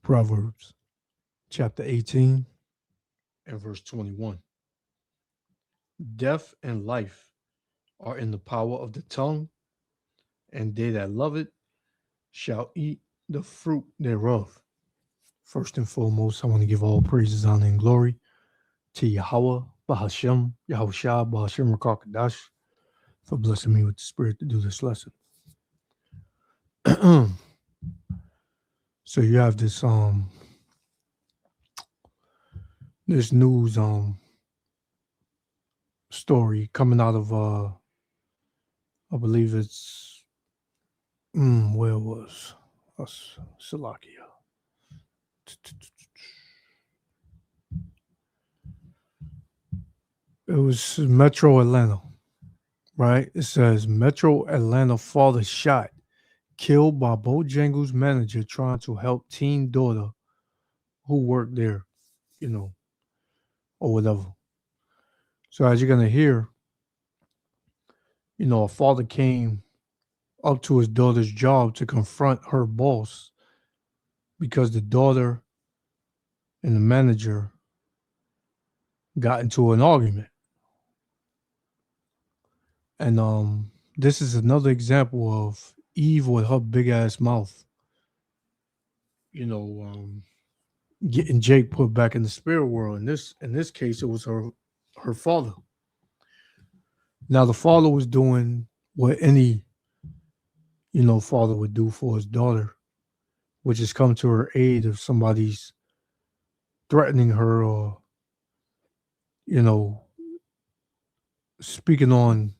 Proverbs chapter 18 and verse 21. Death and life are in the power of the tongue, and they that love it shall eat the fruit thereof. First and foremost, I want to give all praises, honor, and glory to Yahweh, Bahashem, Yahushua, Bahashem Rakakadash, for blessing me with the spirit to do this lesson. So you have this news story coming out of I believe it's where it was Salakia. It was Metro Atlanta, right? It says Metro Atlanta father shot, killed by Bojangles manager trying to help teen daughter who worked there, or whatever. So as you're gonna hear, a father came up to his daughter's job to confront her boss because the daughter and the manager got into an argument. And this is another example of Eve with her big ass mouth, getting Jake put back in the spirit world. In this case, it was her father. Now the father was doing what any father would do for his daughter, which is come to her aid if somebody's threatening her or speaking on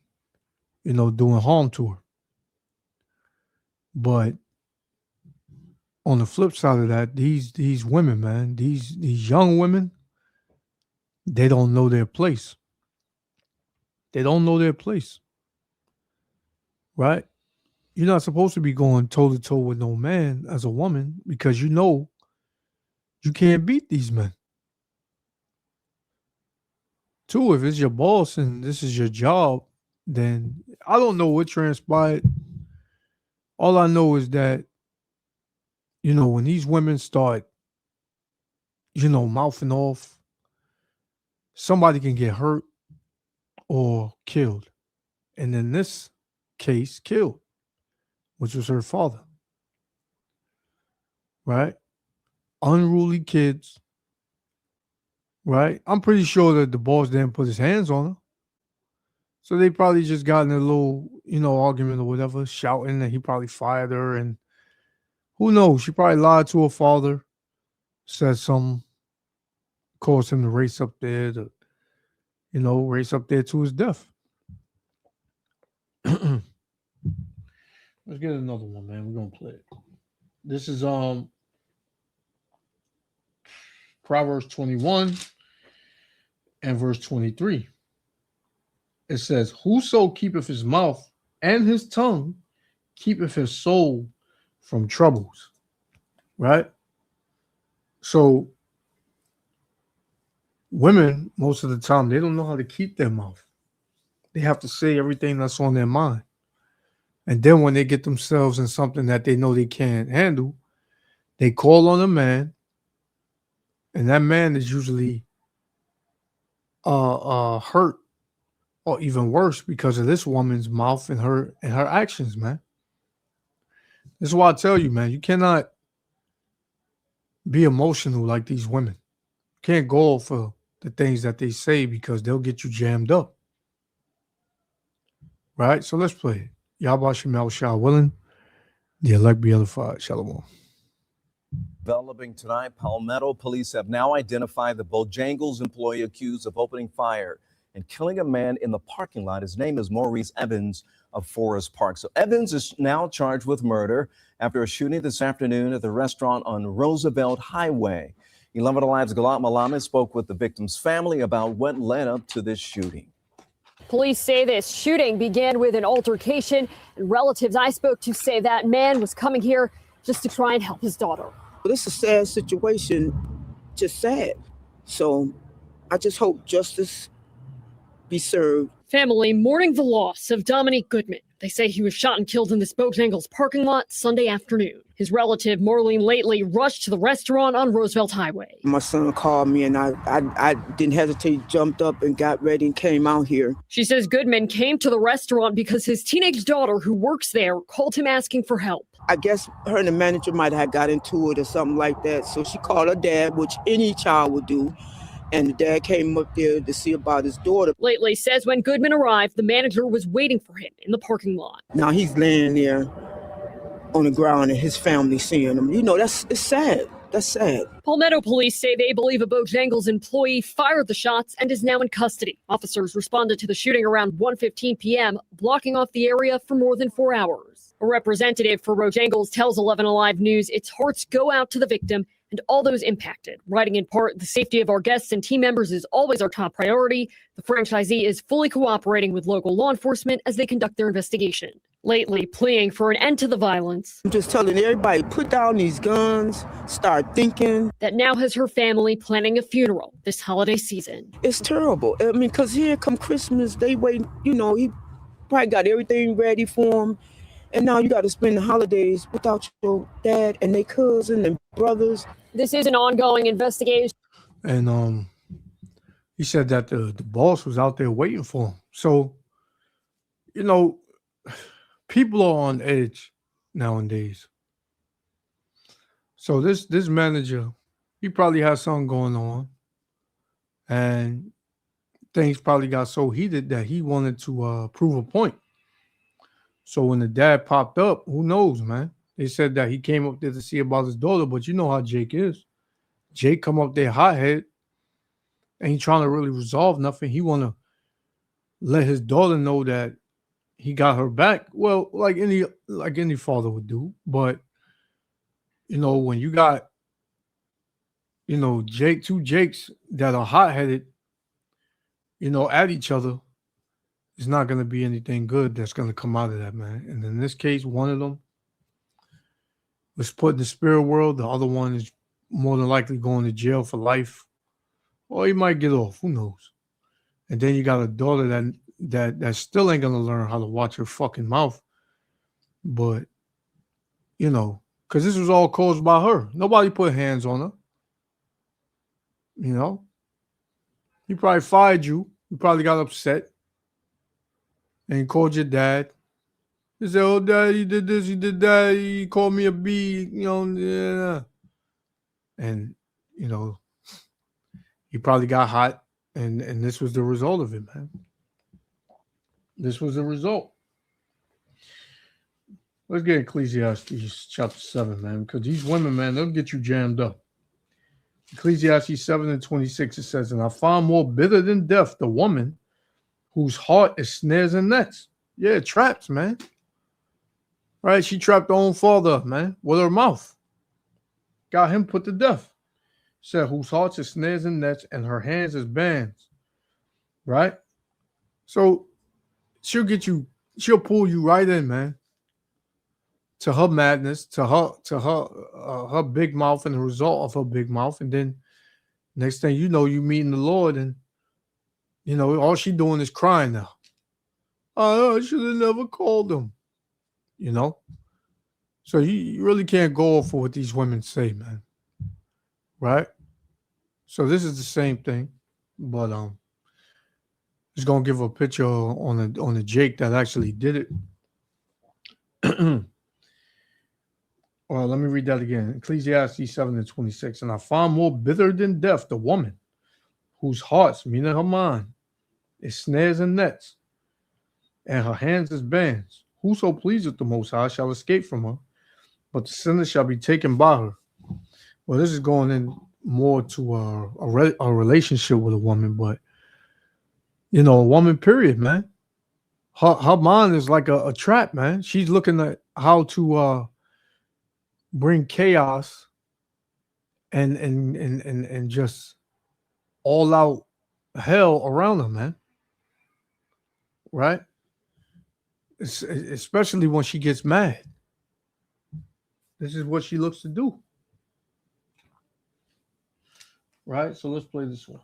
doing harm to her. But on the flip side of that, these women, man, these young women, they don't know their place. They don't know their place. Right? You're not supposed to be going toe to toe with no man as a woman because you can't beat these men. Two, if it's your boss and this is your job, then I don't know what transpired. All I know is that, when these women start, mouthing off, somebody can get hurt or killed. And in this case, killed, which was her father. Right? Unruly kids. Right? I'm pretty sure that the boss didn't put his hands on her. So they probably just got in a little, argument or whatever, shouting that he probably fired her. And who knows? She probably lied to her father, said something, caused him to race up there to his death. Let's get another one, man. We're gonna play it. This is Proverbs 21 and verse 23. It says, whoso keepeth his mouth and his tongue keepeth his soul from troubles. Right? So women, most of the time, they don't know how to keep their mouth. They have to say everything that's on their mind. And then when they get themselves in something that they know they can't handle, they call on a man. And that man is usually hurt or even worse because of this woman's mouth and her actions, man. This is why I tell you, man, you cannot be emotional like these women. You can't go for the things that they say because they'll get you jammed up. Right? So let's play it. Yahweh Shemel Shah willing, the elect be edified. Shalom. Developing tonight, Palmetto police have now identified the Bojangles employee accused of opening fire and killing a man in the parking lot. His name is Maurice Evans of Forest Park. So Evans is now charged with murder after a shooting this afternoon at the restaurant on Roosevelt Highway. 11 Alive's Galat Malame spoke with the victim's family about what led up to this shooting. Police say this shooting began with an altercation, and relatives I spoke to say that man was coming here just to try and help his daughter. This is a sad situation, just sad. So I just hope justice be served. Family mourning the loss of Dominique Goodman, They say he was shot and killed in this Bojangles parking lot Sunday afternoon. His relative, Marlene Lately, rushed to the restaurant on Roosevelt Highway. My son called me, and I didn't hesitate, jumped up and got ready and came out here. She says Goodman came to the restaurant because his teenage daughter, who works there, called him asking for help. I guess her and the manager might have got into it or something like that. So she called her dad, which any child would do. And the dad came up there to see about his daughter. Lately says when Goodman arrived, the manager was waiting for him in the parking lot. Now he's laying there on the ground and his family seeing him. You know, it's sad. That's sad. Palmetto police say they believe a Bojangles employee fired the shots and is now in custody. Officers responded to the shooting around 1:15 p.m., blocking off the area for more than 4 hours. A representative for Bojangles tells 11 Alive News its hearts go out to the victim and all those impacted. Writing in part, the safety of our guests and team members is always our top priority. The franchisee is fully cooperating with local law enforcement as they conduct their investigation. Lately, pleading for an end to the violence. I'm just telling everybody, put down these guns, start thinking. That now has her family planning a funeral this holiday season. It's terrible. I mean, because here come Christmas, they wait, you know, he probably got everything ready for him. And now you got to spend the holidays without your dad and their cousin and brothers. This is an ongoing investigation. And he said that the boss was out there waiting for him. So, you know, people are on edge nowadays. So this manager, he probably has something going on. And things probably got so heated that he wanted to prove a point. So when the dad popped up, who knows, man? They said that he came up there to see about his daughter, but you know how Jake is. Jake come up there hothead, ain't trying to really resolve nothing. He want to let his daughter know that he got her back. Well, like any father would do. But, you know, when you got, you know, two Jakes that are hot-headed, you know, at each other, it's not going to be anything good that's going to come out of that, man. And in this case, one of them was put in the spirit world. The other one is more than likely going to jail for life. Or he might get off. Who knows? And then you got a daughter that still ain't going to learn how to watch her fucking mouth. But, you know, because this was all caused by her. Nobody put hands on her. You know? He probably fired you. You probably got upset. And he called your dad. He said, "Oh, dad, he did this, he did that. He called me a B, you know." Yeah. And, you know, he probably got hot. And this was the result of it, man. This was the result. Let's get Ecclesiastes chapter 7, man. Because these women, man, they'll get you jammed up. Ecclesiastes 7:26, it says, "And I found more bitter than death the woman whose heart is snares and nets." Yeah, traps, man. Right? She trapped her own father, man, with her mouth. Got him put to death. Said, "Whose heart is snares and nets, and her hands is bands." Right? So she'll pull you right in, man. To her madness, to her big mouth and the result of her big mouth. And then next thing you know, you meeting the Lord, and you know, all she doing is crying now. "Oh, I should have never called him." You know? So you really can't go off for what these women say, man. Right? So this is the same thing. But just gonna give a picture on the Jake that actually did it. Well, let me read that again. Ecclesiastes 7:26. "And I found more bitter than death the woman whose hearts, meaning her mind, is snares and nets, and her hands is bands. Whoso pleaseth the Most High shall escape from her, but the sinner shall be taken by her." Well, this is going in more to a relationship with a woman, but, you know, a woman, period, man. Her mind is like a trap, man. She's looking at how to bring chaos and just all out hell around her, man. Right? Especially when she gets mad. This is what she looks to do. Right? So let's play this one.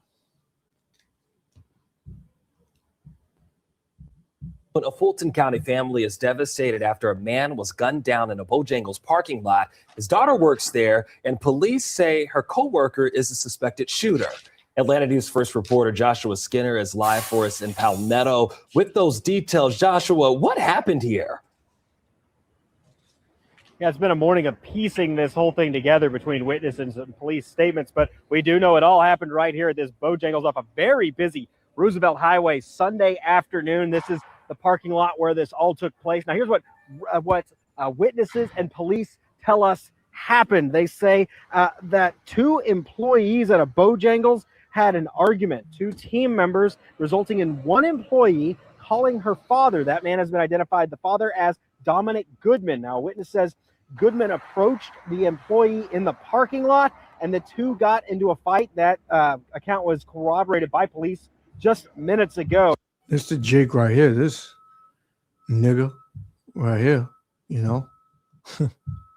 A Fulton County family is devastated after a man was gunned down in a Bojangles parking lot. His daughter works there, and police say her co-worker is the suspected shooter. Atlanta News First reporter Joshua Skinner is live for us in Palmetto with those details. Joshua, what happened here? Yeah, it's been a morning of piecing this whole thing together between witnesses and police statements, but we do know it all happened right here at this Bojangles off a very busy Roosevelt Highway Sunday afternoon. This is the parking lot where this all took place. Now, here's what witnesses and police tell us happened. They say that two employees at a Bojangles had an argument, two team members, resulting in one employee calling her father. That man has been identified, the father, as Dominic Goodman. Now, a witness says Goodman approached the employee in the parking lot, and the two got into a fight. That account was corroborated by police just minutes ago. This the Jake right here, this nigga right here, you know.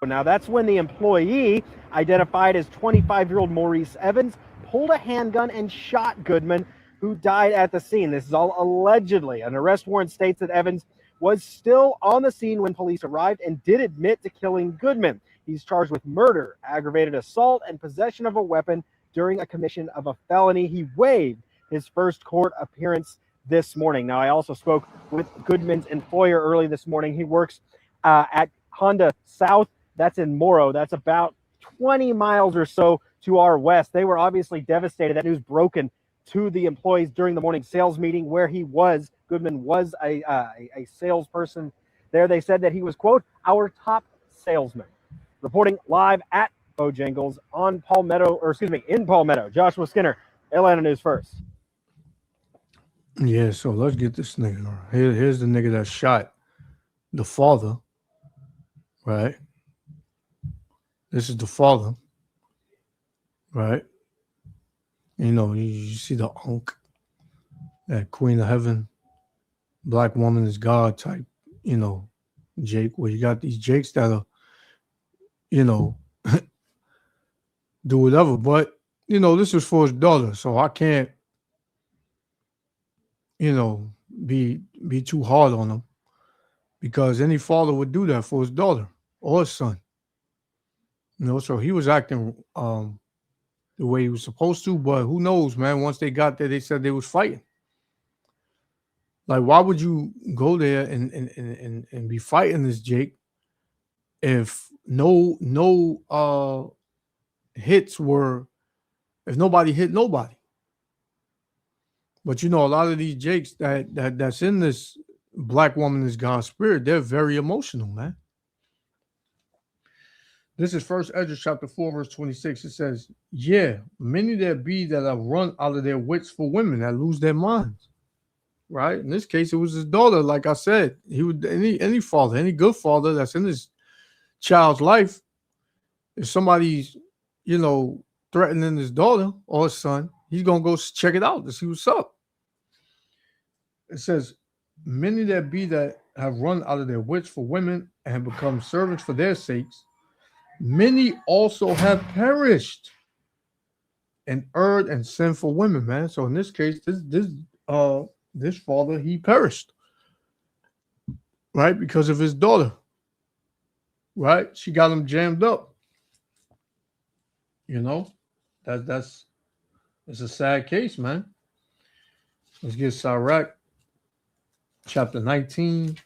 Now, that's when the employee, identified as 25-year-old Maurice Evans, pulled a handgun and shot Goodman, who died at the scene. This is all allegedly. An arrest warrant states that Evans was still on the scene when police arrived and did admit to killing Goodman. He's charged with murder, aggravated assault, and possession of a weapon during a commission of a felony. He waived his first court appearance this morning. Now, I also spoke with Goodman's employer early this morning. He works at Honda South. That's in Morrow. That's about 20 miles or so to our west. They were obviously devastated. That news broken to the employees during the morning sales meeting where he was. Goodman was a salesperson there. They said that he was, quote, our top salesman. Reporting live at Bojangles in Palmetto. Joshua Skinner, Atlanta News First. Yeah, so let's get this nigga. Here's the nigga that shot the father, right? This is the father, right? You know, you see the unk, that Queen of Heaven, black woman is God type, you know, Jake, where you got these Jakes that are, you know, do whatever. But, you know, this was for his daughter, so I can't, you know, be too hard on him, because any father would do that for his daughter or his son. You know, so he was acting the way he was supposed to, but who knows, man? Once they got there, they said they was fighting. Like, why would you go there and be fighting this Jake if no hits were, if nobody hit nobody? But you know, a lot of these Jakes that's in this black woman is God spirit, they're very emotional, man. This is First Ezra chapter 4, verse 26. It says, yeah, many there be that have run out of their wits for women that lose their minds. Right? In this case, it was his daughter. Like I said, he would any father, any good father that's in his child's life, if somebody's, you know, threatening his daughter or his son, he's gonna go check it out to see what's up. It says, many there be that have run out of their wits for women and have become servants for their sakes. Many also have perished and erred and sinned for women, man. So in this case, this father, he perished, right, because of his daughter, right? She got him jammed up. You know, it's a sad case, man. Let's get Sirach chapter 19.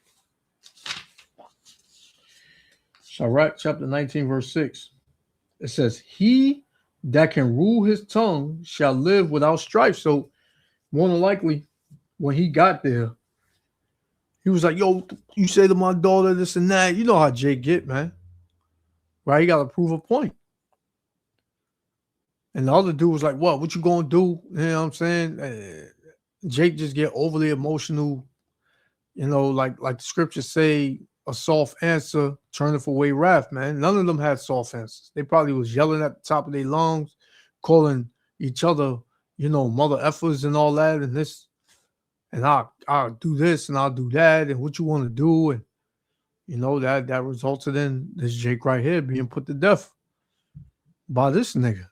Sirach chapter 19, verse 6. It says, he that can rule his tongue shall live without strife. So more than likely, when he got there, he was like, yo, you say to my daughter this and that. You know how Jake get, man. Right? He got to prove a point. And the other dude was like, what you gonna do? You know what I'm saying? Jake just get overly emotional. You know, like the scriptures say, a soft answer turneth away wrath, man. None of them had soft answers. They probably was yelling at the top of their lungs, calling each other, you know, mother effers and all that, and this, and I'll do this and I'll do that, and what you want to do, and you know, that resulted in this Jake right here being put to death by this nigga.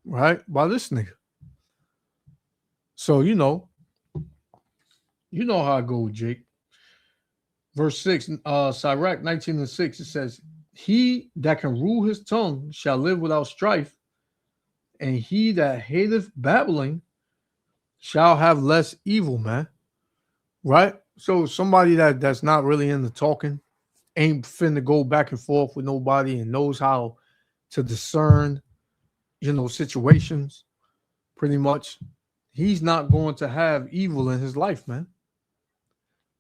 Right? By this nigga. So, you know, You know how I go, Jake. Verse 6, Sirach 19:6, it says, he that can rule his tongue shall live without strife, and he that hateth babbling shall have less evil, man. Right? So somebody that's not really into talking, ain't finna go back and forth with nobody and knows how to discern, situations, pretty much, he's not going to have evil in his life, man.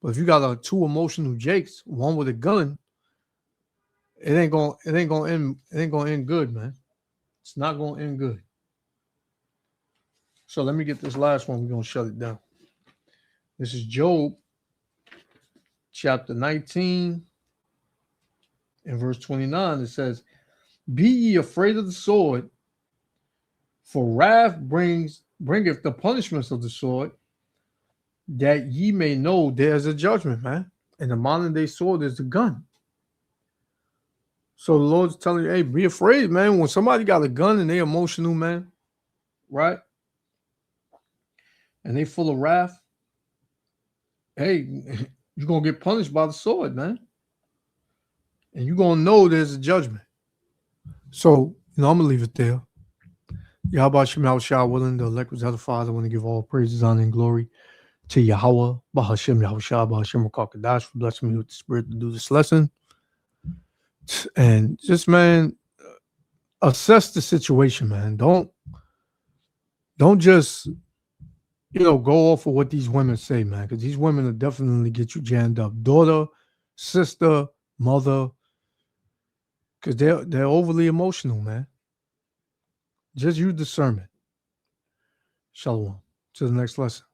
But if you got two emotional Jakes, one with a gun, it ain't gonna end good, man. It's not gonna end good. So let me get this last one. We're gonna shut it down. This is Job chapter 19 and verse 29. It says, be ye afraid of the sword, for wrath bringeth the punishments of the sword, that ye may know there's a judgment, man. And the modern day sword is the gun. So the Lord's telling you, hey, be afraid, man. When somebody got a gun and they emotional, man, right? And they full of wrath, hey, you're going to get punished by the sword, man. And you're going to know there's a judgment. So, I'm going to leave it there. Yahweh Shem Yahushua willing, the elect was the Father. I want to give all praises, honor, and glory to Yahweh, Bahashem Yahushua, Bahashem Rakakadash, for blessing me with the Spirit to do this lesson. And just, man, assess the situation, man. Don't just, go off of what these women say, man, because these women will definitely get you jammed up. Daughter, sister, mother, because they're overly emotional, man. Just use discernment. Shalom. To the next lesson.